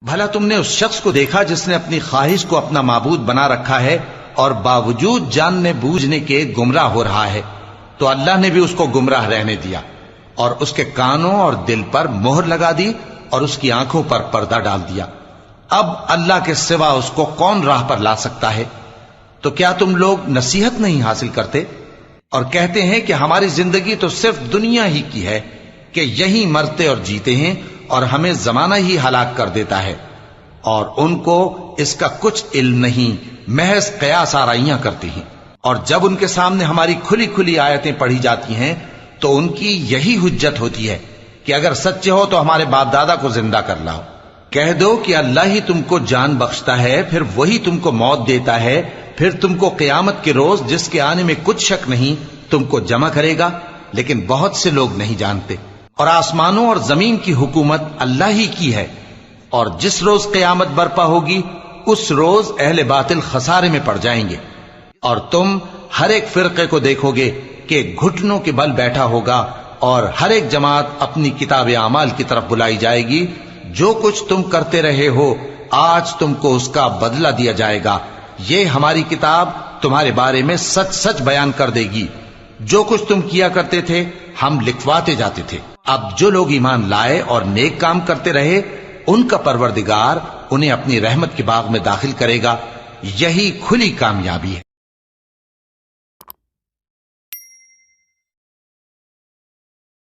بھلا تم نے اس شخص کو دیکھا جس نے اپنی خواہش کو اپنا معبود بنا رکھا ہے اور باوجود جاننے بوجھنے کے گمراہ ہو رہا ہے؟ تو اللہ نے بھی اس کو گمراہ رہنے دیا اور اس کے کانوں اور دل پر مہر لگا دی اور اس کی آنکھوں پر پردہ ڈال دیا۔ اب اللہ کے سوا اس کو کون راہ پر لا سکتا ہے؟ تو کیا تم لوگ نصیحت نہیں حاصل کرتے اور کہتے ہیں کہ ہماری زندگی تو صرف دنیا ہی کی ہے کہ یہی مرتے اور جیتے ہیں اور ہمیں زمانہ ہی ہلاک کر دیتا ہے، اور ان کو اس کا کچھ علم نہیں، محض قیاس آرائیاں کرتی ہیں۔ اور جب ان کے سامنے ہماری کھلی کھلی آیتیں پڑھی جاتی ہیں تو ان کی یہی حجت ہوتی ہے کہ اگر سچے ہو تو ہمارے باپ دادا کو زندہ کر لاؤ۔ کہہ دو کہ اللہ ہی تم کو جان بخشتا ہے، پھر وہی تم کو موت دیتا ہے، پھر تم کو قیامت کے روز جس کے آنے میں کچھ شک نہیں تم کو جمع کرے گا، لیکن بہت سے لوگ نہیں جانتے۔ اور آسمانوں اور زمین کی حکومت اللہ ہی کی ہے، اور جس روز قیامت برپا ہوگی اس روز اہل باطل خسارے میں پڑ جائیں گے۔ اور تم ہر ایک فرقے کو دیکھو گے کہ گھٹنوں کے بل بیٹھا ہوگا، اور ہر ایک جماعت اپنی کتاب اعمال کی طرف بلائی جائے گی۔ جو کچھ تم کرتے رہے ہو آج تم کو اس کا بدلہ دیا جائے گا، یہ ہماری کتاب تمہارے بارے میں سچ سچ بیان کر دے گی۔ جو کچھ تم کیا کرتے تھے ہم لکھواتے جاتے تھے۔ اب جو لوگ ایمان لائے اور نیک کام کرتے رہے ان کا پروردگار انہیں اپنی رحمت کے باغ میں داخل کرے گا، یہی کھلی کامیابی ہے۔